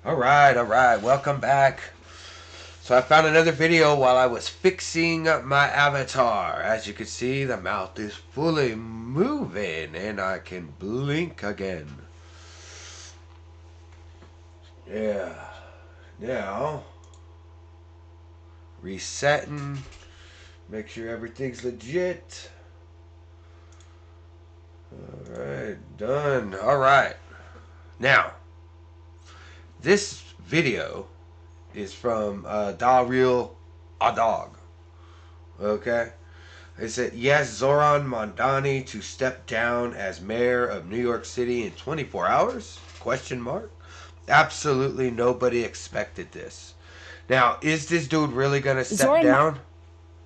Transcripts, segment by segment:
All right. Welcome back. So I found another video while I was fixing my avatar. As you can see, the mouth is fully moving and I can blink again. Yeah. Now, resetting. Make sure everything's legit. Alright, done. Alright. Now, this video is from Real a Dog. Okay? It said, yes, Zohran Mamdani to step down as mayor of New York City in 24 hours? Question mark. Absolutely nobody expected this. Now, is this dude really going to step down?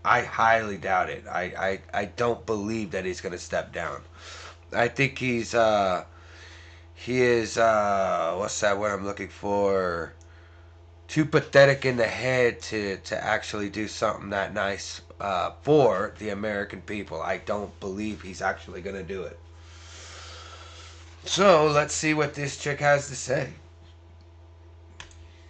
I highly doubt it. I don't believe that he's going to step down. I think he is, what's that word I'm looking for? Too pathetic in the head to actually do something that nice for the American people. I don't believe he's actually going to do it. So, let's see what this chick has to say.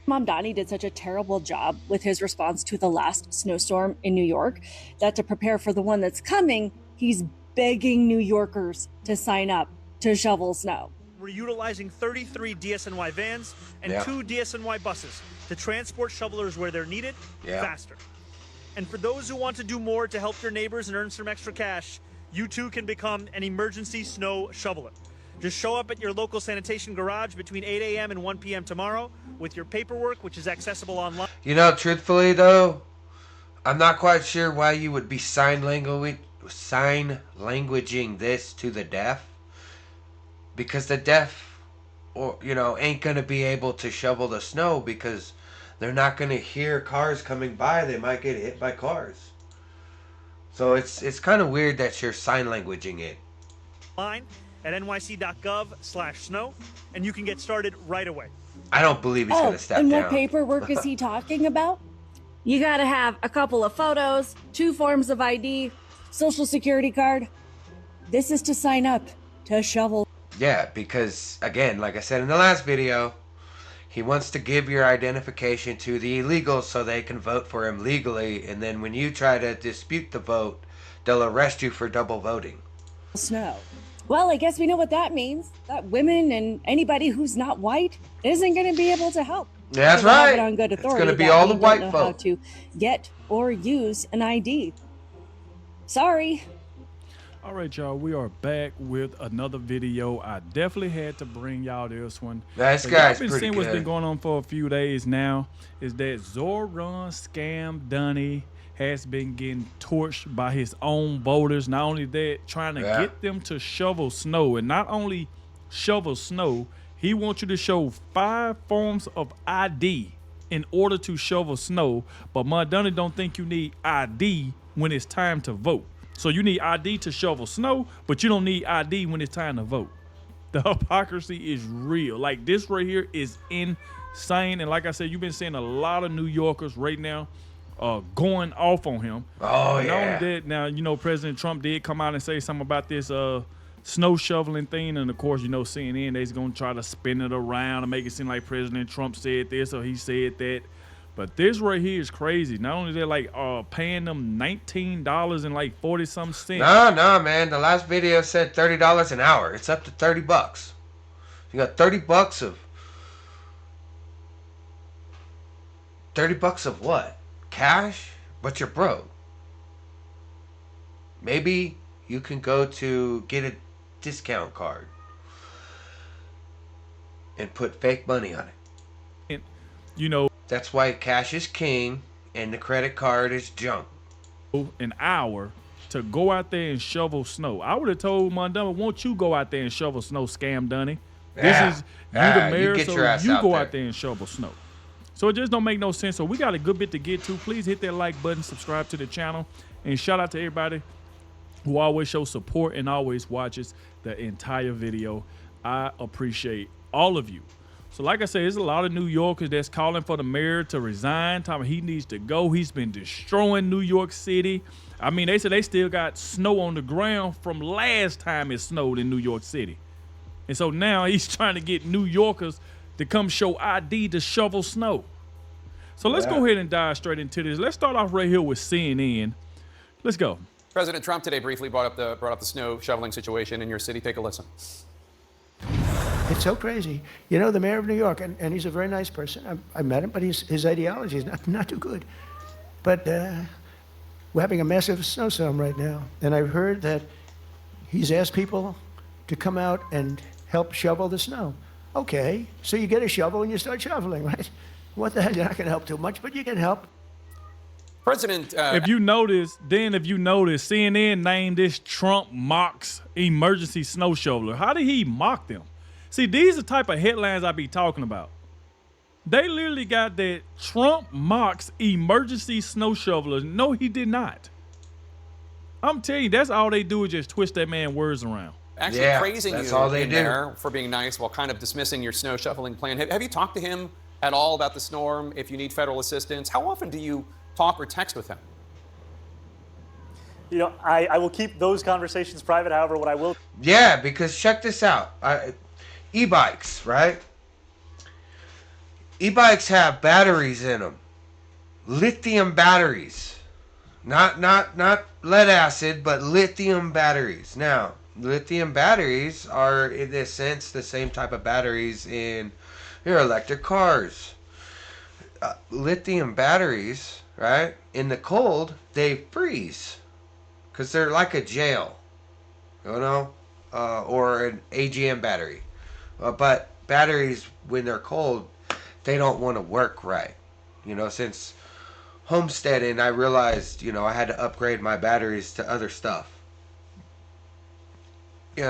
Mamdani did such a terrible job with his response to the last snowstorm in New York that to prepare for the one that's coming, he's begging New Yorkers to sign up to shovel snow. We're utilizing 33 DSNY vans and 2 DSNY buses to transport shovelers where they're needed faster. And for those who want to do more to help their neighbors and earn some extra cash, you too can become an emergency snow shoveler. Just show up at your local sanitation garage between 8 a.m. and 1 p.m. tomorrow with your paperwork, which is accessible online. You know, truthfully though, I'm not quite sure why you would be sign languaging this to the deaf. Because the deaf, ain't going to be able to shovel the snow because they're not going to hear cars coming by. They might get hit by cars. So it's kind of weird that you're sign languaging it. Line at nyc.gov/snow, and you can get started right away. I don't believe he's going to step down. And what paperwork is he talking about? You got to have a couple of photos, 2 forms of ID, social security card. This is to sign up to shovel. Yeah, because, again, like I said in the last video, he wants to give your identification to the illegals so they can vote for him legally, and then when you try to dispute the vote, they'll arrest you for double voting. Snow. Well, I guess we know what that means. That women and anybody who's not white isn't going to be able to help. That's right. On good authority, it's going to be all the white folks. folk. How to get or use an ID. Sorry. All right, y'all, we are back with another video. I definitely had to bring y'all this one. This guy's I've been pretty seeing good. What's been going on for a few days now is that Zohran Mamdani has been getting torched by his own voters. Not only that, trying to get them to shovel snow. And not only shovel snow, he wants you to show 5 forms of ID in order to shovel snow. But Mamdani don't think you need ID when it's time to vote. So you need ID to shovel snow, but you don't need ID when it's time to vote. The hypocrisy is real. Like, this right here is insane. And like I said, you've been seeing a lot of New Yorkers right now going off on him. Oh, Not only that, now, President Trump did come out and say something about this snow shoveling thing. And, of course, CNN, they're going to try to spin it around and make it seem like President Trump said this or he said that. But this right here is crazy. Not only they're paying them $19 and like 40-some cents. No, man. The last video said $30 an hour. It's up to $30. You got $30 of what? Cash? But you're broke. Maybe you can go to get a discount card and put fake money on it. And, that's why cash is king and the credit card is junk. An hour to go out there and shovel snow. I would have told Mamdani, won't you go out there and shovel snow, Scam Dunny? This is you the mayor, so you go out there and shovel snow. So it just don't make no sense. So we got a good bit to get to. Please hit that like button, subscribe to the channel, and shout out to everybody who always shows support and always watches the entire video. I appreciate all of you. So like I said, there's a lot of New Yorkers that's calling for the mayor to resign, telling he needs to go. He's been destroying New York City. I mean, they said they still got snow on the ground from last time it snowed in New York City. And so now he's trying to get New Yorkers to come show ID to shovel snow. So let's go ahead and dive straight into this. Let's start off right here with CNN. Let's go. President Trump today briefly brought up the snow shoveling situation in your city. Take a listen. It's so crazy. You know, the mayor of New York, and he's a very nice person. I met him, but his ideology is not too good. But we're having a massive snowstorm right now, and I've heard that he's asked people to come out and help shovel the snow. Okay, so you get a shovel and you start shoveling, right? What the hell? You're not going to help too much, but you can help. President, if you notice, CNN named this Trump mocks emergency snow shoveler. How did he mock them? See, these are the type of headlines I be talking about. They literally got that Trump mocks emergency snow shovelers. No, he did not. I'm telling you, that's all they do is just twist that man's words around. Actually praising you there for being nice while kind of dismissing your snow shoveling plan. Have you talked to him at all about the storm, if you need federal assistance? How often do you talk or text with him? You know, I will keep those conversations private. However, what I will... Yeah, because check this out. E-bikes, right? E-bikes have batteries in them. Lithium batteries. Not lead acid, but lithium batteries. Now, lithium batteries are, in this sense, the same type of batteries in your electric cars. Lithium batteries, right? In the cold, they freeze. Because they're like a gel. You know? Or an AGM battery. But batteries, when they're cold, they don't want to work right. You know, since homesteading, I realized, you know, I had to upgrade my batteries to other stuff. You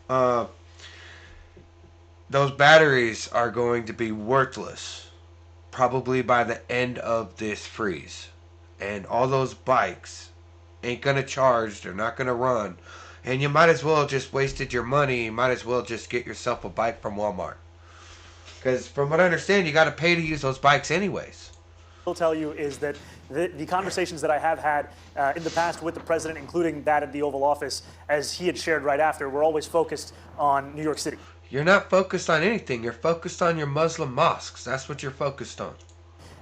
know, those batteries are going to be worthless probably by the end of this freeze. And all those bikes ain't going to charge. They're not going to run. And you might as well just wasted your money. You might as well just get yourself a bike from Walmart. Because from what I understand, you got to pay to use those bikes anyways. Will tell you is that the conversations that I have had in the past with the president, including that at the Oval Office, as he had shared right after, were always focused on New York City. You're not focused on anything. You're focused on your Muslim mosques. That's what you're focused on.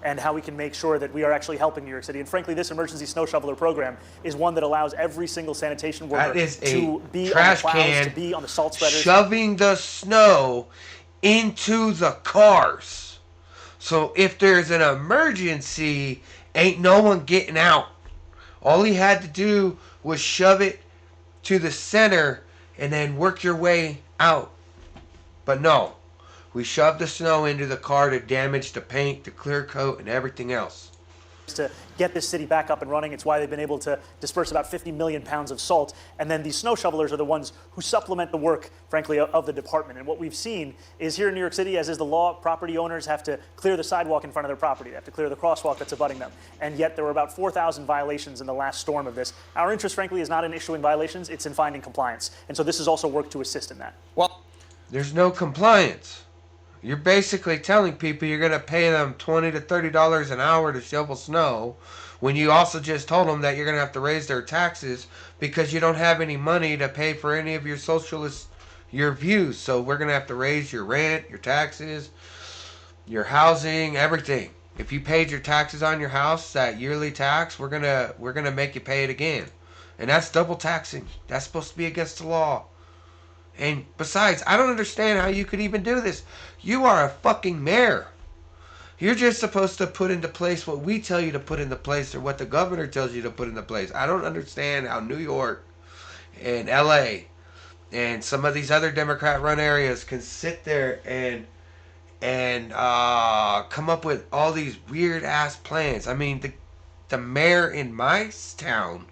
And how we can make sure that we are actually helping New York City. And frankly, this emergency snow shoveler program is one that allows every single sanitation worker to be on the plows, to be on the salt spreaders. Shoving the snow into the cars. So if there's an emergency, ain't no one getting out. All he had to do was shove it to the center and then work your way out. But no. We shoved the snow into the car to damage the paint, the clear coat, and everything else. To get this city back up and running, it's why they've been able to disperse about 50 million pounds of salt. And then these snow shovelers are the ones who supplement the work, frankly, of the department. And what we've seen is here in New York City, as is the law, property owners have to clear the sidewalk in front of their property. They have to clear the crosswalk that's abutting them. And yet there were about 4,000 violations in the last storm of this. Our interest, frankly, is not in issuing violations. It's in finding compliance. And so this is also work to assist in that. Well, there's no compliance. You're basically telling people you're going to pay them $20 to $30 an hour to shovel snow when you also just told them that you're going to have to raise their taxes because you don't have any money to pay for any of your views. So we're going to have to raise your rent, your taxes, your housing, everything. If you paid your taxes on your house, that yearly tax, we're going to make you pay it again. And that's double taxing. That's supposed to be against the law. And besides, I don't understand how you could even do this. You are a fucking mayor. You're just supposed to put into place what we tell you to put into place or what the governor tells you to put into place. I don't understand how New York and LA and some of these other Democrat-run areas can sit there and come up with all these weird-ass plans. I mean, the mayor in my town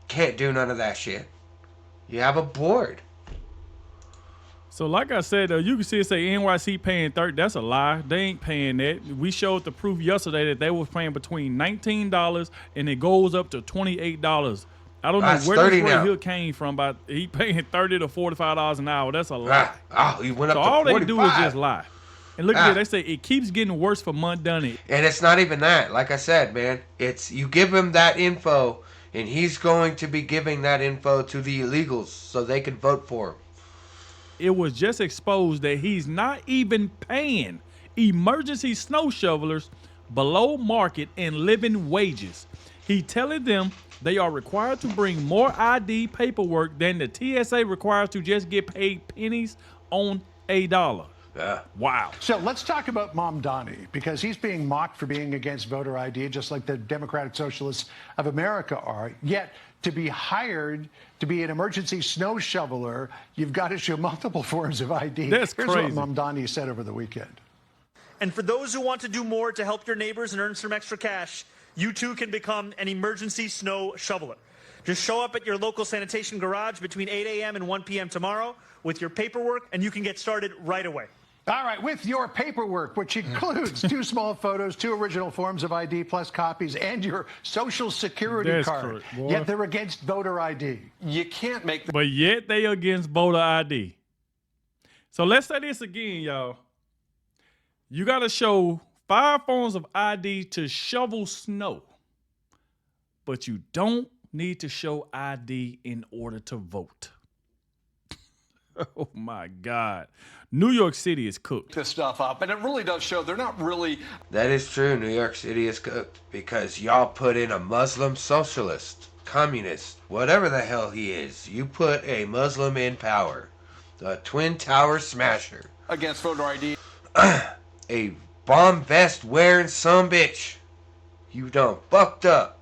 can't do none of that shit. You have a board. So like I said, you can see it say NYC paying 30. That's a lie. They ain't paying that. We showed the proof yesterday that they were paying between $19 and it goes up to $28. I don't know where this Ray Hill came from, but he paying $30 to $45 an hour. That's a lie. He went up so to all 45. they do is just lie. And look at that. They say it keeps getting worse for Mamdani. And it's not even that. Like I said, man, it's you give him that info, and he's going to be giving that info to the illegals so they can vote for him. it was just exposed that he's not even paying emergency snow shovelers below market and living wages. He telling them they are required to bring more ID paperwork than the TSA requires to just get paid pennies on a dollar. Yeah. Wow. So let's talk about Mamdani, because he's being mocked for being against voter ID, just like the Democratic Socialists of America are. Yet, to be hired to be an emergency snow shoveler, you've got to show multiple forms of ID. That's Here's crazy. what Mamdani said over the weekend. And for those who want to do more to help your neighbors and earn some extra cash, you too can become an emergency snow shoveler. Just show up at your local sanitation garage between 8 a.m. and 1 p.m. tomorrow with your paperwork, and you can get started right away. All right, with your paperwork, which includes 2 small photos, 2 original forms of ID, plus copies, and your social security card. Yet they're against voter ID. You can't make the... But yet they against voter ID. So let's say this again, y'all. You got to show 5 forms of ID to shovel snow. But you don't need to show ID in order to vote. Oh, my God. New York City is cooked. This stuff up, and it really does show they're not really... That is true. New York City is cooked because y'all put in a Muslim socialist, communist, whatever the hell he is. You put a Muslim in power. The Twin Tower smasher. Against voter ID. A bomb vest wearing sumbitch. You done fucked up.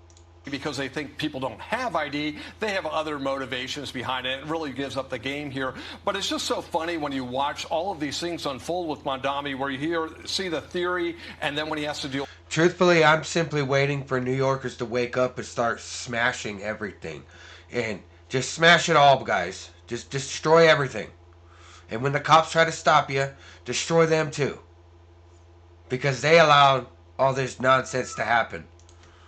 Because they think people don't have ID. They have other motivations behind it. It really gives up the game here. But it's just so funny when you watch all of these things unfold with Mamdani, where you see the theory, and then when he has to deal... Truthfully, I'm simply waiting for New Yorkers to wake up and start smashing everything. And just smash it all, guys. Just destroy everything. And when the cops try to stop you, destroy them too. Because they allowed all this nonsense to happen.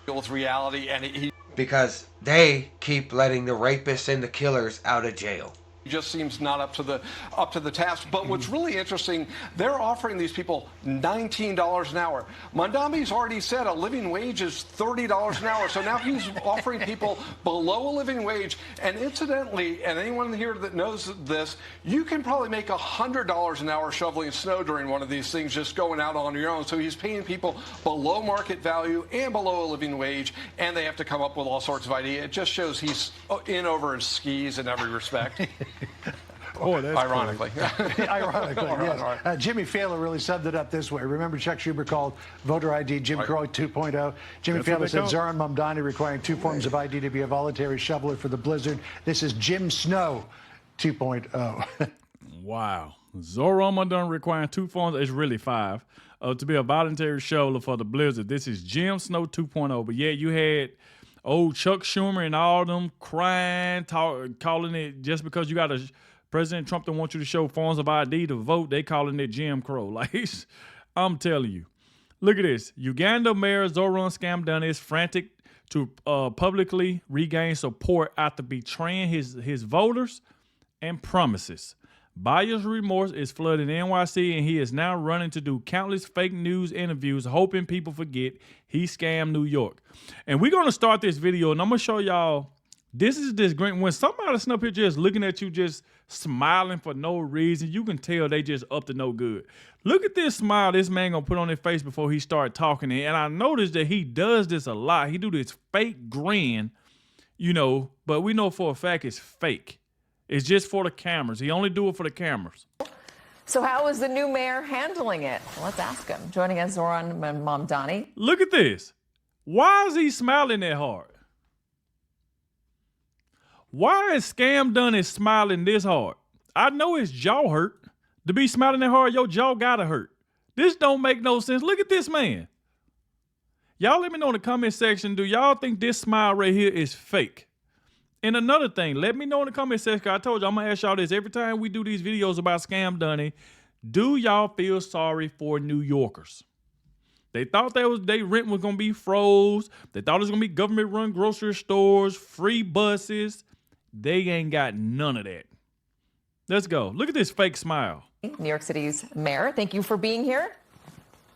With reality, and because they keep letting the rapists and the killers out of jail. He just seems not up to the task. But what's really interesting, they're offering these people $19 an hour. Mamdani's already said a living wage is $30 an hour. So now he's offering people below a living wage. And incidentally, and anyone here that knows this, you can probably make $100 an hour shoveling snow during one of these things, just going out on your own. So he's paying people below market value and below a living wage, and they have to come up with all sorts of ID. It just shows he's in over his skis in every respect. Oh, that's ironically. Ironically, yes. Jimmy Fallon really summed it up this way. Remember Chuck Schumer called voter ID Jim Crow 2.0? Jimmy Fallon said Zohran Mamdani requiring 2 forms of ID to be a voluntary shoveler for the blizzard. This is Jim Snow 2.0. Wow. Zohran Mamdani requiring 2 forms, it's really 5, to be a voluntary shoveler for the blizzard. This is Jim Snow 2.0. But yeah, you had old Chuck Schumer and all them crying, calling it just because you got a President Trump don't want you to show forms of ID to vote. They calling it Jim Crow. Like, I'm telling you. Look at this. Uganda Mayor Zohran Scamdani is frantic to publicly regain support after betraying his voters and promises. Buyer's remorse is flooding NYC, and he is now running to do countless fake news interviews, hoping people forget he scammed New York. And we're going to start this video, and I'm going to show y'all, this is this great. When somebody's up here just looking at you, just smiling for no reason, you can tell they just up to no good. Look at this smile this man going to put on his face before he start talking. And I noticed that he does this a lot. He do this fake grin, you know, but we know for a fact it's fake. It's just for the cameras. He only do it for the cameras. So how is the new mayor handling it? Let's ask him. Joining us, Zohran Mamdani. Look at this. Why is he smiling that hard? Why is Scamdani smiling this hard? I know his jaw hurt. To be smiling that hard, your jaw gotta hurt. This don't make no sense. Look at this man. Y'all let me know in the comment section, do y'all think this smile right here is fake? And another thing, let me know in the comment section. I told you I'm gonna ask y'all this every time we do these videos about Scamdani. Do y'all feel sorry for New Yorkers? They thought their rent was gonna be froze. They thought it was gonna be government-run grocery stores, free buses. They ain't got none of that. Let's go. Look at this fake smile. New York City's mayor, thank you for being here.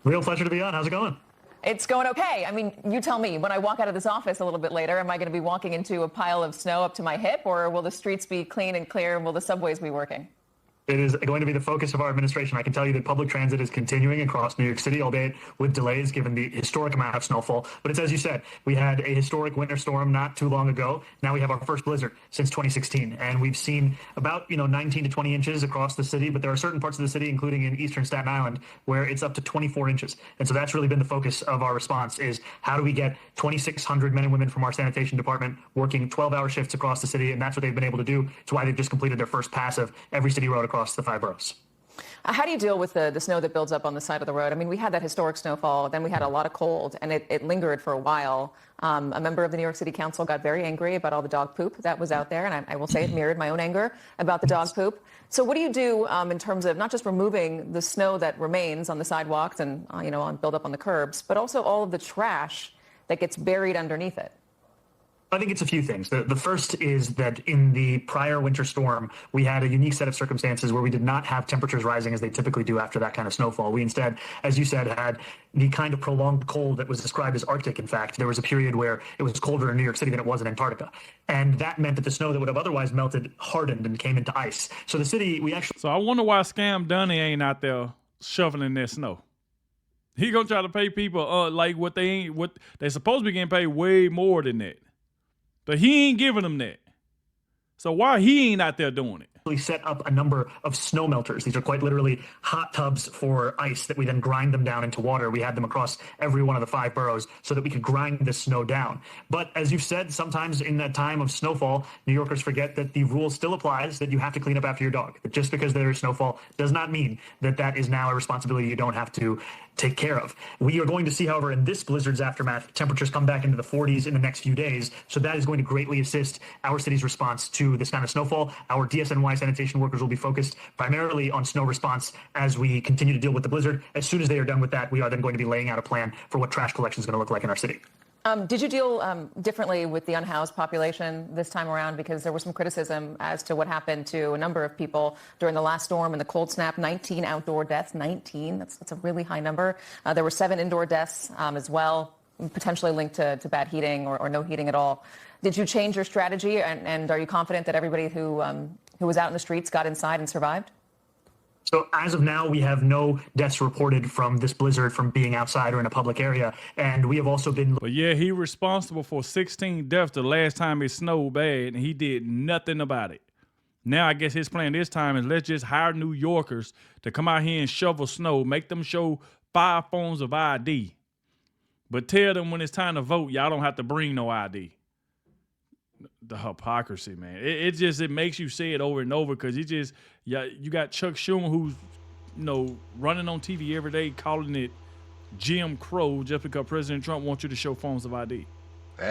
Real pleasure to be on. How's it going? It's going okay. I mean, you tell me, when I walk out of this office a little bit later, am I going to be walking into a pile of snow up to my hip, or will the streets be clean and clear, and will the subways be working? It is going to be the focus of our administration. I can tell you that public transit is continuing across New York City, albeit with delays given the historic amount of snowfall. But it's as you said, we had a historic winter storm not too long ago. Now we have our first blizzard since 2016. And we've seen about 19 to 20 inches across the city. But there are certain parts of the city, including in eastern Staten Island, where it's up to 24 inches. And so that's really been the focus of our response is how do we get 2,600 men and women from our sanitation department working 12-hour shifts across the city. And that's what they've been able to do. It's why they've just completed their first pass of every city road across the 5 boroughs. How do you deal with the snow that builds up on the side of the road? I mean, we had that historic snowfall, then we had a lot of cold, and it lingered for a while. A member of the New York City Council got very angry about all the dog poop that was out there, and I will say it mirrored my own anger about the dog poop. So what do you do in terms of not just removing the snow that remains on the sidewalks and, on build up on the curbs, but also all of the trash that gets buried underneath it? I think it's a few things. The first is that in the prior winter storm, we had a unique set of circumstances where we did not have temperatures rising as they typically do after that kind of snowfall. We instead, as you said, had the kind of prolonged cold that was described as Arctic. In fact, there was a period where it was colder in New York City than it was in Antarctica. And that meant that the snow that would have otherwise melted hardened and came into ice. So the city, So I wonder why Scam Dunny ain't out there shoveling that snow. He gonna try to pay people like what they supposed to be getting paid way more than that. But he ain't giving them that. So why he ain't out there doing it? We set up a number of snow melters. These are quite literally hot tubs for ice that we then grind them down into water. We had them across every one of the 5 boroughs so that we could grind the snow down. But as you've said, sometimes in that time of snowfall, New Yorkers forget that the rule still applies that you have to clean up after your dog. That just because there is snowfall does not mean that that is now a responsibility you don't have to take care of. We are going to see, however, in this blizzard's aftermath, temperatures come back into the 40s in the next few days. So that is going to greatly assist our city's response to this kind of snowfall. Our DSNY sanitation workers will be focused primarily on snow response as we continue to deal with the blizzard. As soon as they are done with that, we are then going to be laying out a plan for what trash collection is going to look like in our city. Did you deal differently with the unhoused population this time around? Because there was some criticism as to what happened to a number of people during the last storm and the cold snap. 19 outdoor deaths, 19. That's a really high number. There were 7 indoor deaths as well, potentially linked to bad heating or no heating at all. Did you change your strategy? And are you confident that everybody who was out in the streets got inside and survived? So as of now, we have no deaths reported from this blizzard from being outside or in a public area. And we have also been... But yeah, he responsible for 16 deaths the last time it snowed bad, and he did nothing about it. Now I guess his plan this time is let's just hire New Yorkers to come out here and shovel snow, make them show 5 forms of ID. But tell them when it's time to vote, y'all don't have to bring no ID. The hypocrisy, man. It makes you say it over and over because you got Chuck Schumer who's running on TV every day calling it Jim Crow just because President Trump wants you to show forms of ID.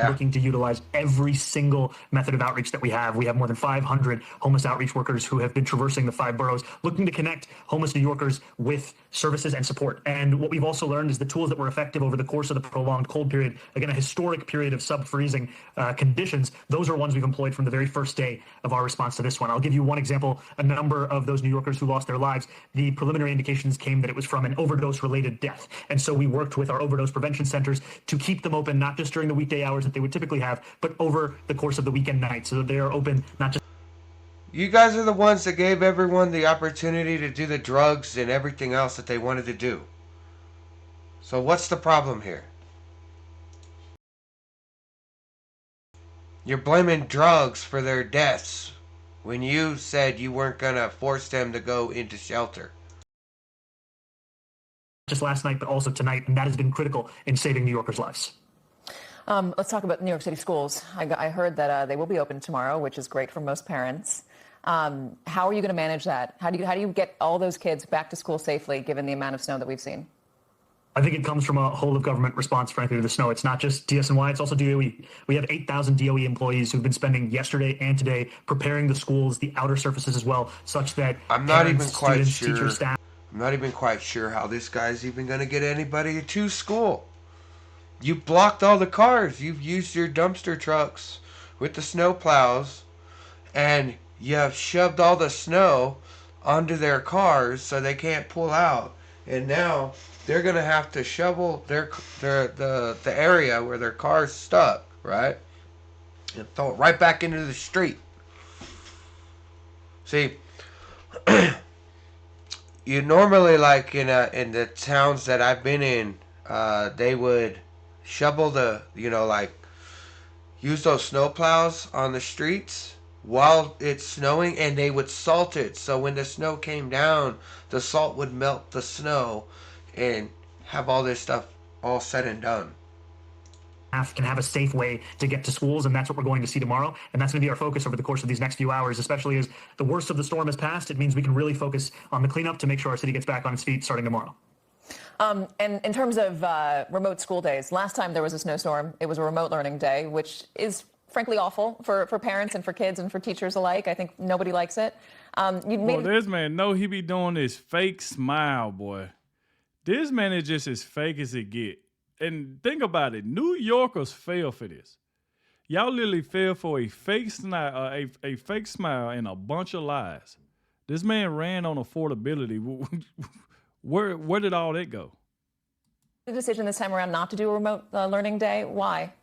Looking to utilize every single method of outreach that we have. We have more than 500 homeless outreach workers who have been traversing the 5 boroughs, looking to connect homeless New Yorkers with services and support. And what we've also learned is the tools that were effective over the course of the prolonged cold period, again, a historic period of sub-freezing conditions, those are ones we've employed from the very first day of our response to this one. I'll give you one example. A number of those New Yorkers who lost their lives, the preliminary indications came that it was from an overdose-related death. And so we worked with our overdose prevention centers to keep them open, not just during the weekday hours that they would typically have, but over the course of the weekend night, so that they are open not just... You guys are the ones that gave everyone the opportunity to do the drugs and everything else that they wanted to do. So what's the problem here? You're blaming drugs for their deaths when you said you weren't going to force them to go into shelter. Just last night, but also tonight, and that has been critical in saving New Yorkers' lives. Let's talk about New York City schools. I heard that they will be open tomorrow, which is great for most parents. How are you going to manage that? How do you get all those kids back to school safely, given the amount of snow that we've seen? I think it comes from a whole of government response, frankly, to the snow. It's not just DSNY, it's also DOE. We have 8,000 DOE employees who've been spending yesterday and today preparing the schools, the outer surfaces as well, such that I'm not even quite sure how this guy's even going to get anybody to school. You blocked all the cars. You've used your dumpster trucks with the snow plows, and you have shoved all the snow onto their cars so they can't pull out. And now they're gonna have to shovel the area where their car's stuck, right? And throw it right back into the street. See, you normally, like in the towns that I've been in, they would shovel the, like use those snow plows on the streets while it's snowing, and they would salt it. So when the snow came down, the salt would melt the snow and have all this stuff all said and done. Can have a safe way to get to schools, and that's what we're going to see tomorrow. And that's going to be our focus over the course of these next few hours, especially as the worst of the storm has passed. It means we can really focus on the cleanup to make sure our city gets back on its feet starting tomorrow. And in terms of remote school days, last time there was a snowstorm, it was a remote learning day, which is frankly awful for parents and for kids and for teachers alike. I think nobody likes it. Boy, this man know he be doing this fake smile, boy. This man is just as fake as it get. And think about it. New Yorkers fail for this. Y'all literally fell for a fake smile, a fake smile and a bunch of lies. This man ran on affordability. Where did all that go? The decision this time around not to do a remote learning day. Why?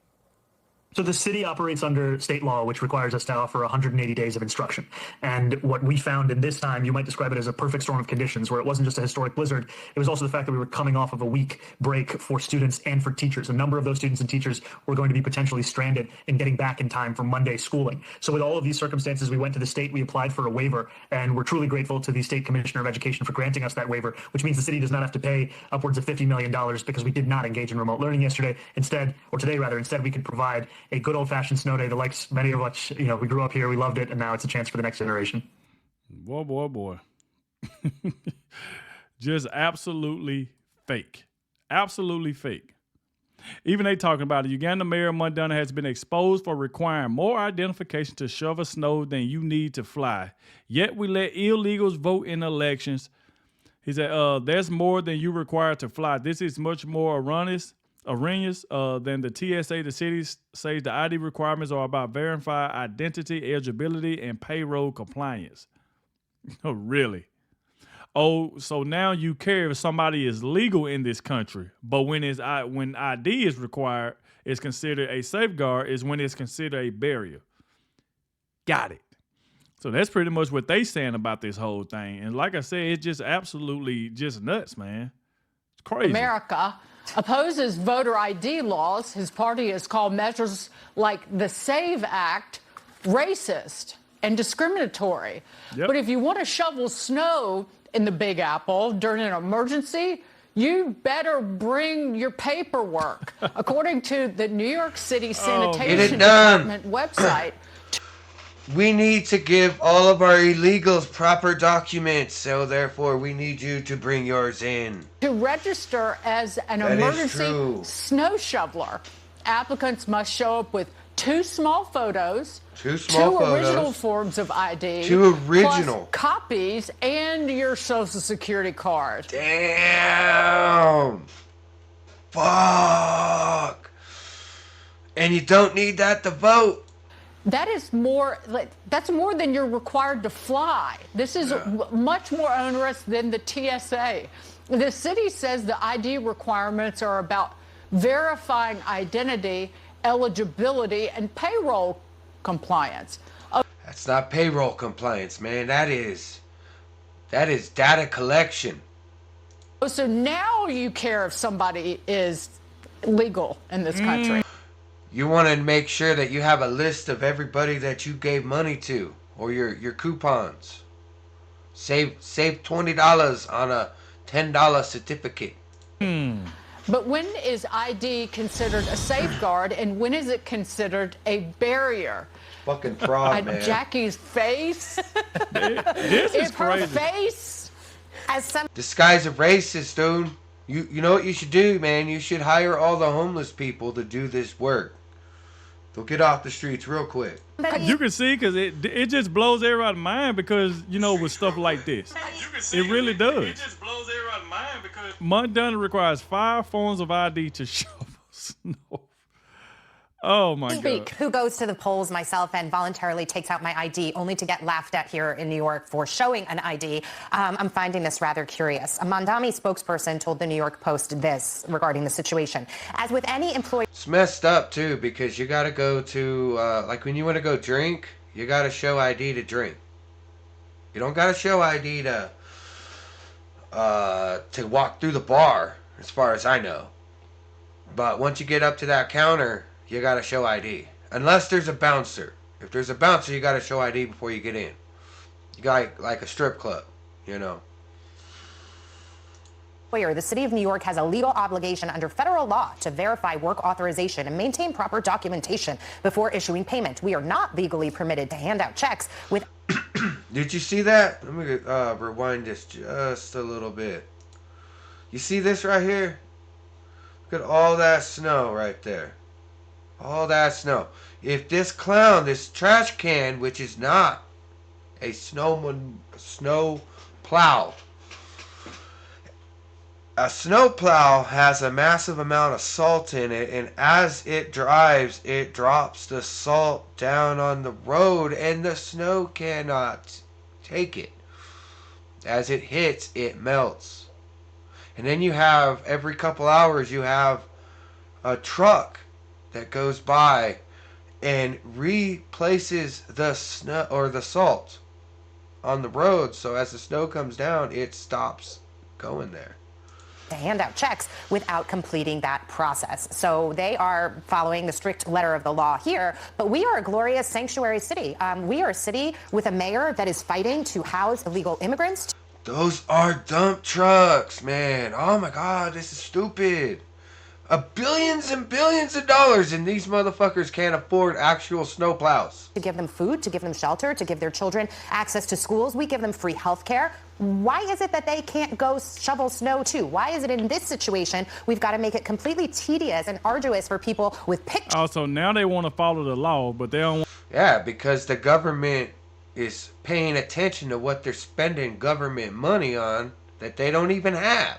So the city operates under state law, which requires us to offer 180 days of instruction. And what we found in this time, you might describe it as a perfect storm of conditions, where it wasn't just a historic blizzard. It was also the fact that we were coming off of a week break for students and for teachers. A number of those students and teachers were going to be potentially stranded in getting back in time for Monday schooling. So with all of these circumstances, we went to the state, we applied for a waiver, and we're truly grateful to the State Commissioner of Education for granting us that waiver, which means the city does not have to pay upwards of $50 million because we did not engage in remote learning yesterday. Instead, we could provide a good old-fashioned snow day, the likes many of us, we grew up here, we loved it, and now it's a chance for the next generation. Boy. Just absolutely fake. Absolutely fake. Even they talking about it. Uganda Mayor Mamdani has been exposed for requiring more identification to shovel snow than you need to fly. Yet we let illegals vote in elections. He said, there's more than you require to fly. This is much more erroneous than the TSA. The city says the ID requirements are about verified identity, eligibility, and payroll compliance. Oh, really? Oh, so now you care if somebody is legal in this country, but when ID is required, it's considered a safeguard, is when it's considered a barrier. Got it. So that's pretty much what they saying about this whole thing. And like I said, it's just absolutely just nuts, man. It's crazy. America opposes voter ID laws. His party has called measures like the SAVE Act racist and discriminatory. Yep. But if you want to shovel snow in the Big Apple during an emergency, you better bring your paperwork. According to the New York City Sanitation Department website, we need to give all of our illegals proper documents, so therefore we need you to bring yours in. To register as an emergency snow shoveler, applicants must show up with two small photos, two original forms of ID, plus copies, and your Social Security card. Damn. Fuck. And you don't need that to vote. That is more, that's more than you're required to fly. This is much more onerous than the TSA. The city says the ID requirements are about verifying identity, eligibility, and payroll compliance. That's not payroll compliance, man. That is data collection. So now you care if somebody is legal in this country. You want to make sure that you have a list of everybody that you gave money to, or your coupons. Save $20 on a $10 certificate. But when is ID considered a safeguard, and when is it considered a barrier? Fucking fraud, man. Jackie's face. This is crazy. Her face. This guy's a racist, dude. You know what you should do, man? You should hire all the homeless people to do this work. They'll get off the streets real quick. You can see, because it just blows everybody's mind, because, with stuff like this. It really does. It just blows everybody's mind because Mamdani requires 5 forms of ID to shovel snow. Oh, my God. Who goes to the polls, myself, and voluntarily takes out my ID only to get laughed at here in New York for showing an ID. I'm finding this rather curious. A Mamdani spokesperson told the New York Post this regarding the situation. As with any employee... It's messed up, too, because you got to go to, like when you want to go drink, you got to show ID to drink. You don't got to show ID to to walk through the bar, as far as I know. But once you get up to that counter, you gotta show ID. Unless there's a bouncer. If there's a bouncer, you gotta show ID before you get in. You got like a strip club, you know. The city of New York has a legal obligation under federal law to verify work authorization and maintain proper documentation before issuing payment. We are not legally permitted to hand out checks with. Did you see that? Let me rewind this just a little bit. You see this right here? Look at all that snow right there. All that snow. If this clown, this trash can, which is not a snow plow. A snow plow has a massive amount of salt in it, and as it drives, it drops the salt down on the road, and the snow cannot take it. As it hits, it melts. And then you have, every couple hours, you have a truck that goes by and replaces the snow or the salt on the road, so as the snow comes down, it stops going there. To hand out checks without completing that process. So they are following the strict letter of the law here, but we are a glorious sanctuary city. We are a city with a mayor that is fighting to house illegal immigrants. Those are dump trucks, man. Oh my God, this is stupid. Billions and billions of dollars, and these motherfuckers can't afford actual snow plows. To give them food, to give them shelter, to give their children access to schools. We give them free health care. Why is it that they can't go shovel snow too? Why is it in this situation we've got to make it completely tedious and arduous for people with pictures? Also, now they want to follow the law, but they don't. Yeah, because the government is paying attention to what they're spending government money on that they don't even have.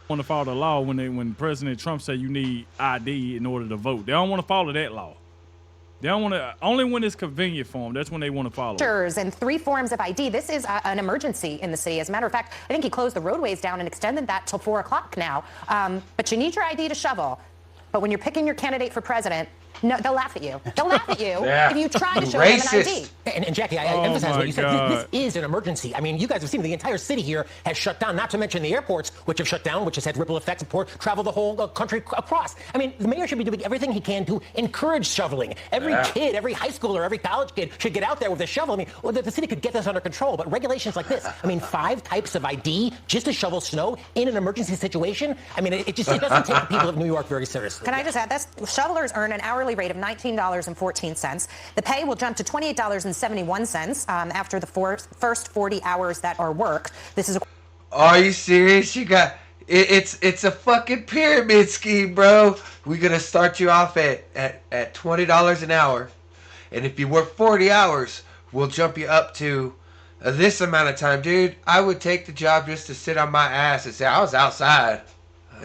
Want to follow the law when President Trump said you need ID in order to vote. They don't want to follow that law. They don't want to, only when it's convenient for them. That's when they want to follow it. And 3 forms of ID. This is an emergency in the city. As a matter of fact, I think he closed the roadways down and extended that till 4 o'clock now. But you need your ID to shovel. But when you're picking your candidate for president, no, they'll laugh at you. They'll laugh at you if you try to show them an ID. And Jackie, I emphasize what you said. This is an emergency. I mean, you guys have seen the entire city here has shut down, not to mention the airports, which have shut down, which has had ripple effects, travel the whole country across. I mean, the mayor should be doing everything he can to encourage shoveling. Every kid, every high schooler, every college kid should get out there with a shovel. I mean, well, the city could get this under control, but regulations like this, I mean, 5 types of ID just to shovel snow in an emergency situation. I mean, it doesn't take the people of New York very seriously. Can I just add this? Shovelers earn an hourly rate of $19.14. The pay will jump to $28.71 after the first 40 hours that are worked. This is. Are you serious? You got it's a fucking pyramid scheme, bro. We're gonna start you off at $20 an hour, and if you work 40 hours, we'll jump you up to this amount of time, dude. I would take the job just to sit on my ass and say I was outside,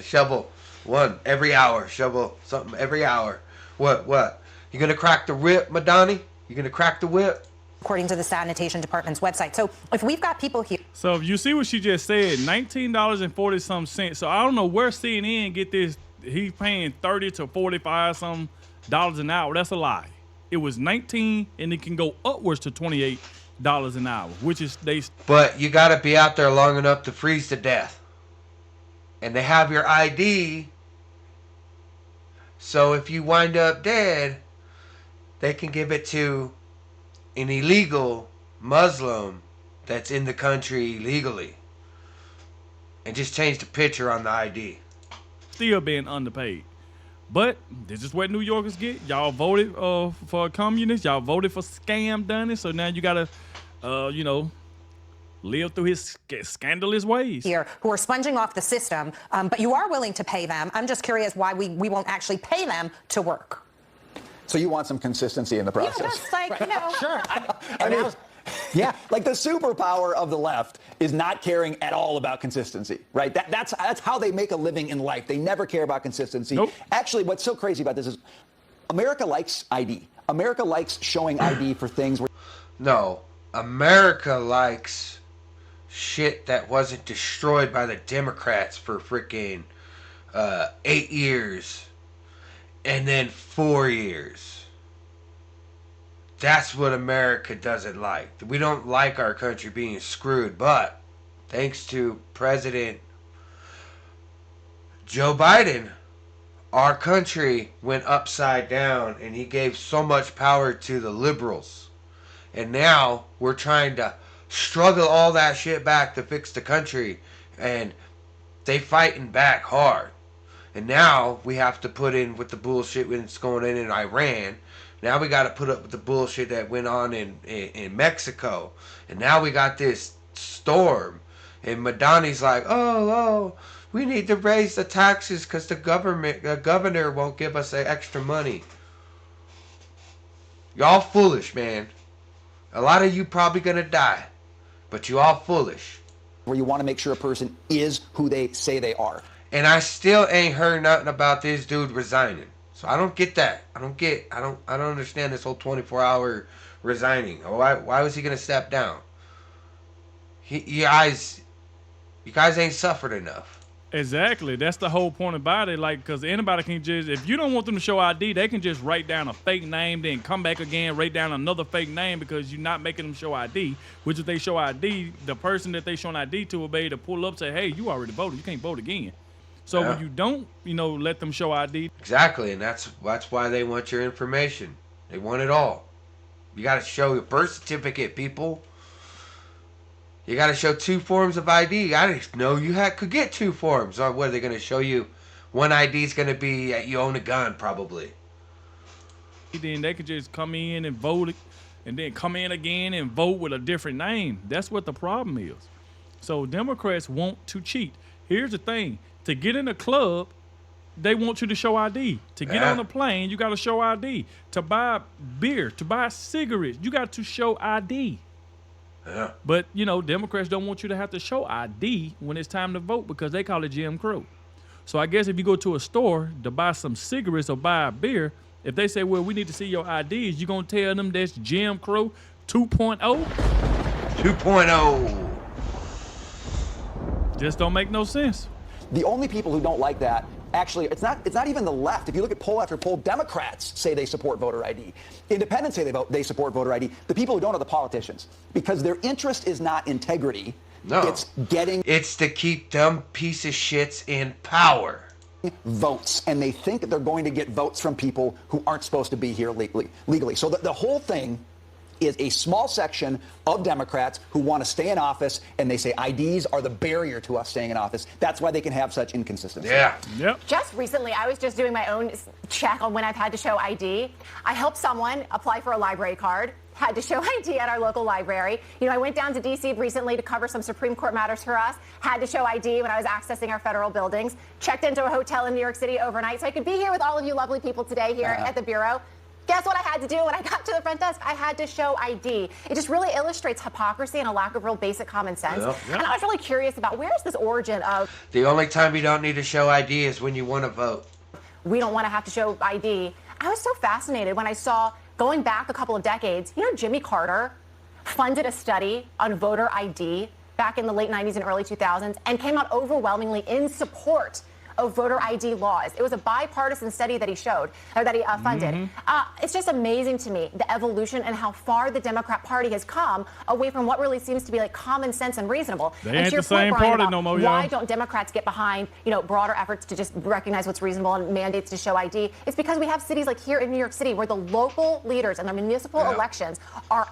shovel one every hour, shovel something every hour. What? You gonna crack the whip, Mamdani? You gonna crack the whip? According to the Sanitation Department's website. So if we've got people here. So if you see what she just said, $19.40 some. So I don't know where CNN get this. He's paying $30 to $45 some dollars an hour. That's a lie. It was 19, and it can go upwards to $28 an hour, which is they. But you gotta be out there long enough to freeze to death, and they have your ID. So if you wind up dead, they can give it to an illegal Muslim that's in the country legally and just change the picture on the ID. Still being underpaid. But this is what New Yorkers get. Y'all voted for a communist. Y'all voted for Scam Dunny. So now you got to, live through his scandalous ways. Here, who are sponging off the system, but you are willing to pay them. I'm just curious why we won't actually pay them to work. So you want some consistency in the process? Yeah, just like, Sure. I mean, yeah, like the superpower of the left is not caring at all about consistency, right? That's how they make a living in life. They never care about consistency. Nope. Actually, what's so crazy about this is America likes ID. America likes showing ID for things. No, America likes shit that wasn't destroyed by the Democrats for freaking 8 years and then 4 years. That's what America doesn't like. We don't like our country being screwed, but thanks to President Joe Biden, our country went upside down, and he gave so much power to the liberals. And now we're trying to struggle all that shit back to fix the country, and they fighting back hard. And now we have to put in with the bullshit that's going in Iran. Now we got to put up with the bullshit that went on in Mexico. And now we got this storm. And Mamdani's like, oh, we need to raise the taxes because the governor won't give us the extra money. Y'all foolish, man. A lot of you probably gonna die, but you all foolish. Where you want to make sure a person is who they say they are. And I still ain't heard nothing about this dude resigning. So I don't get that. I don't understand this whole 24-hour resigning. Why was he gonna step down? You guys ain't suffered enough. Exactly. That's the whole point about it. Like, because anybody can just, if you don't want them to show ID, they can just write down a fake name, then come back again, write down another fake name because you're not making them show ID. Which if they show ID, the person that they show an ID to will be able to pull up and say, hey, you already voted. You can't vote again. So when you don't, let them show ID. Exactly. And that's why they want your information. They want it all. You got to show your birth certificate, people. You got to show 2 forms of ID. I didn't know you could get 2 forms. Or what are they going to show you? One ID is going to be you own a gun, probably. Then they could just come in and vote, and then come in again and vote with a different name. That's what the problem is. So Democrats want to cheat. Here's the thing. To get in a club, they want you to show ID. To get on a plane, you got to show ID. To buy beer, to buy cigarettes, you got to show ID. Yeah. But, Democrats don't want you to have to show ID when it's time to vote because they call it Jim Crow. So I guess if you go to a store to buy some cigarettes or buy a beer, if they say, well, we need to see your IDs, you're going to tell them that's Jim Crow 2.0? 2.0. Just don't make no sense. The only people who don't like that, actually, it's not even the left. If you look at poll after poll, Democrats say they support voter ID. Independents say they support voter ID. The people who don't are the politicians, because their interest is not integrity. No. It's to keep dumb piece of shits in power. Votes, and they think they're going to get votes from people who aren't supposed to be here legally. So the whole thing is a small section of Democrats who want to stay in office, and they say IDs are the barrier to us staying in office. That's why they can have such inconsistency. Yeah. Yep. Just recently, I was just doing my own check on when I've had to show ID. I helped someone apply for a library card, had to show ID at our local library. I went down to D.C. recently to cover some Supreme Court matters for us, had to show ID when I was accessing our federal buildings, checked into a hotel in New York City overnight so I could be here with all of you lovely people today here at the Bureau. Guess what I had to do when I got to the front desk? I had to show ID. It just really illustrates hypocrisy and a lack of real basic common sense. Yep. And I was really curious about where's this origin of... The only time you don't need to show ID is when you want to vote. We don't want to have to show ID. I was so fascinated when I saw, going back a couple of decades, Jimmy Carter funded a study on voter ID back in the late 90s and early 2000s and came out overwhelmingly in support of voter ID laws. It was a bipartisan study that he showed, or that he funded. Mm-hmm. It's just amazing to me, the evolution and how far the Democrat Party has come away from what really seems to be like common sense and reasonable. They and ain't to your the same point, Brian, party about no more, why y'all. don't Democrats get behind, broader efforts to just recognize what's reasonable and mandates to show ID? It's because we have cities like here in New York City where the local leaders and the municipal elections are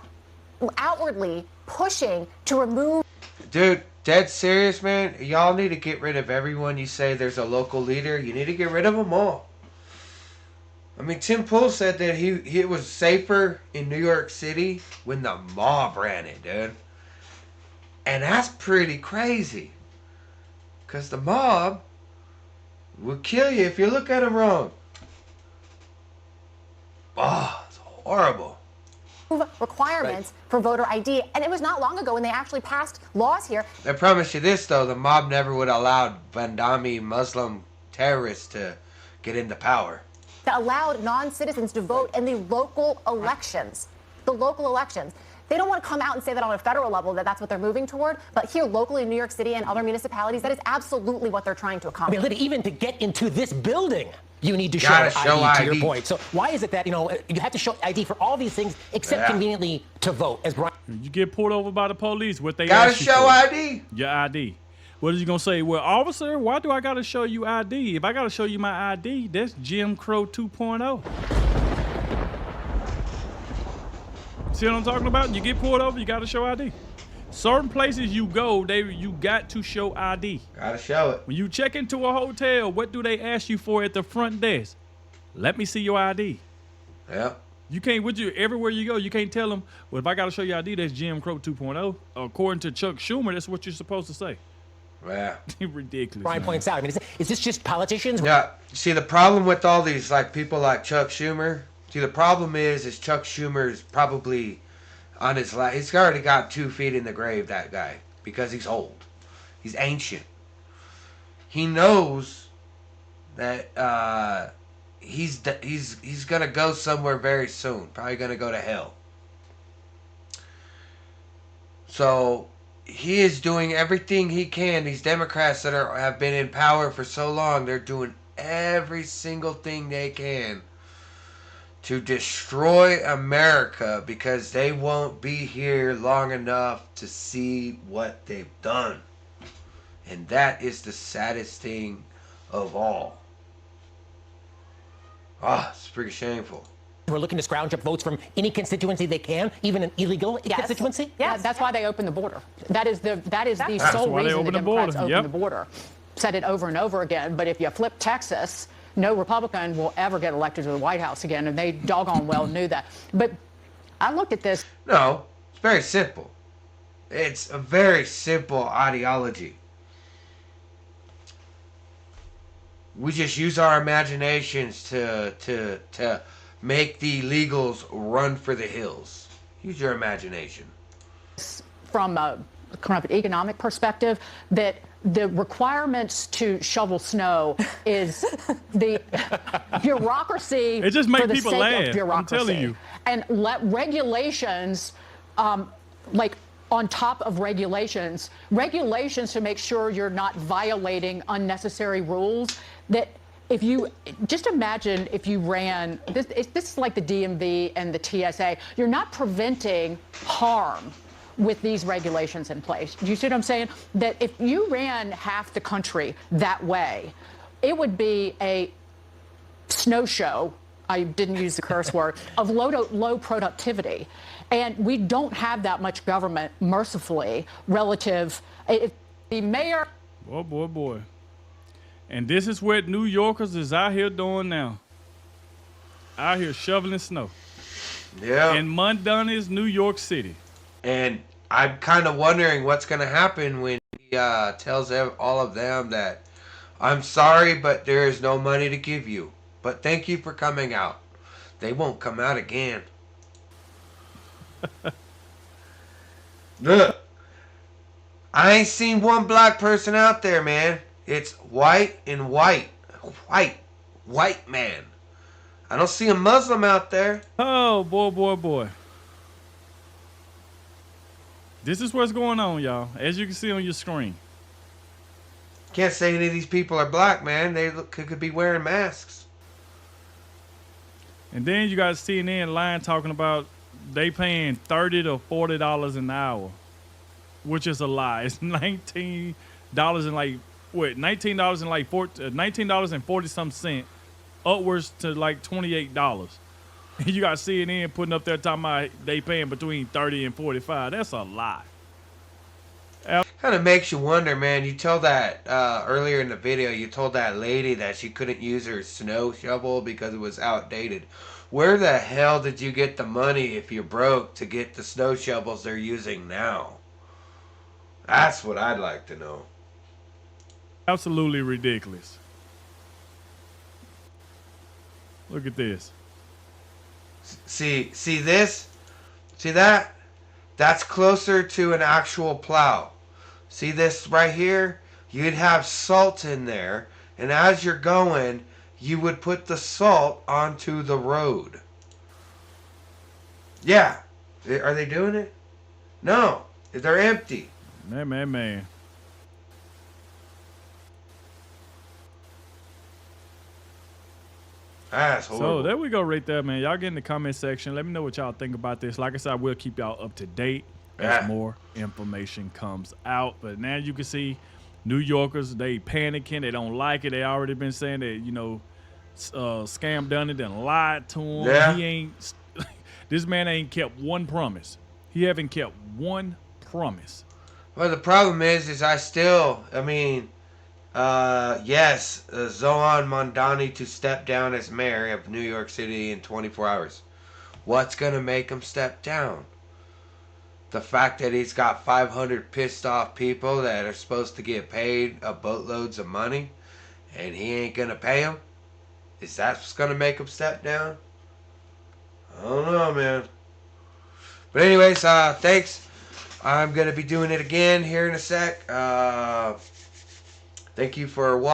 outwardly pushing to remove... Dude, dead serious, man. Y'all need to get rid of everyone you say there's a local leader. You need to get rid of them all. I mean, Tim Pool said that he was safer in New York City when the mob ran it, dude. And that's pretty crazy. Because the mob will kill you if you look at them wrong. Oh, it's horrible. Requirements for voter ID, and it was not long ago when they actually passed laws here. I promise you this, though, the mob never would have allowed Mamdani Muslim terrorists to get into power. That allowed non-citizens to vote in the local elections. The local elections. They don't want to come out and say that on a federal level that that's what they're moving toward, but here locally in New York City and other municipalities, that is absolutely what they're trying to accomplish. I mean, even to get into this building, you need to show ID, to your point. So why is it that, you know, you have to show ID for all these things except conveniently to vote? As Brian, you get pulled over by the police, what they gotta ask you show for? ID. Your ID. What are you gonna say? Well, officer, why do I gotta show you ID? If I gotta show you my ID, that's Jim Crow 2.0. See what I'm talking about? You get pulled over, you gotta show ID. Certain places you go, you got to show ID. Gotta show it. When you check into a hotel, what do they ask you for at the front desk? Let me see your ID. Yeah. You can't, everywhere you go, you can't tell them, well, if I gotta show you ID, that's Jim Crow 2.0. According to Chuck Schumer, that's what you're supposed to say. Yeah. Ridiculous. Brian points out, I mean, is this just politicians? Yeah. See, the problem with all these, like, people like Chuck Schumer, the problem is Chuck Schumer's probably on his last, he's already got 2 feet in the grave, that guy, because he's old. He's ancient. He knows that he's going to go somewhere very soon. Probably going to go to hell. So he is doing everything he can. These Democrats that have been in power for so long, they're doing every single thing they can to destroy America because they won't be here long enough to see what they've done. And that is the saddest thing of all. It's pretty shameful. We're looking to scrounge up votes from any constituency they can, even an illegal constituency. Yes, that's why they opened the border. That is the sole reason the Democrats opened the border. Said it over and over again. But if you flip Texas, no Republican will ever get elected to the White House again, and they doggone well knew that. But I looked at this. No, it's very simple. It's a very simple ideology. We just use our imaginations to make the illegals run for the hills. Use your imagination. From a kind of an economic perspective, that the requirements to shovel snow is the bureaucracy. It just makes for the people sake laugh. Of bureaucracy. I'm telling you. And let regulations, like on top of regulations to make sure you're not violating unnecessary rules. That if you just imagine if you ran this is like the DMV and the TSA. You're not preventing harm with these regulations in place. Do you see what I'm saying? That if you ran half the country that way, it would be a snow show, I didn't use the curse word, of low productivity. And we don't have that much government, mercifully, relative. The mayor... Boy. And this is what New Yorkers is out here doing now. Out here shoveling snow. Yeah. In Mamdani's New York City. And I'm kind of wondering what's going to happen when he tells all of them that, I'm sorry, but there is no money to give you. But thank you for coming out. They won't come out again. Look, I ain't seen one black person out there, man. It's white and white. White man. I don't see a Muslim out there. Oh, boy. This is what's going on, y'all. As you can see on your screen. Can't say any of these people are black, man. They could be wearing masks. And then you got CNN line talking about they paying $30 to $40 an hour, which is a lie. It's $19 and like what? $19 and like $19.40 upwards to like $28. You got CNN putting up there talking about they paying between 30 and 45. That's a lie. Kind of makes you wonder, man. You told that earlier in the video, you told that lady that she couldn't use her snow shovel because it was outdated. Where the hell did you get the money if you're broke to get the snow shovels they're using now? That's what I'd like to know. Absolutely ridiculous. Look at this. See this? See that? That's closer to an actual plow. See this right here? You'd have salt in there, and as you're going, you would put the salt onto the road. Yeah. Are they doing it? No. They're empty. Man. That's horrible. So there we go right there, man. Y'all get in the comment section. Let me know what y'all think about this. Like I said, we'll keep y'all up to date as more information comes out. But now you can see New Yorkers, they panicking. They don't like it. They already been saying that, you know, Scam Dunny done lied to him. Yeah. He ain't. This man ain't kept one promise. He haven't kept one promise. Well, the problem is I mean, yes, Zohran Mamdani to step down as mayor of New York City in 24 hours. What's going to make him step down? The fact that he's got 500 pissed off people that are supposed to get paid boatloads of money and he ain't going to pay them? Is that what's going to make him step down? I don't know, man. But anyways, thanks. I'm going to be doing it again here in a sec. Thank you for watching.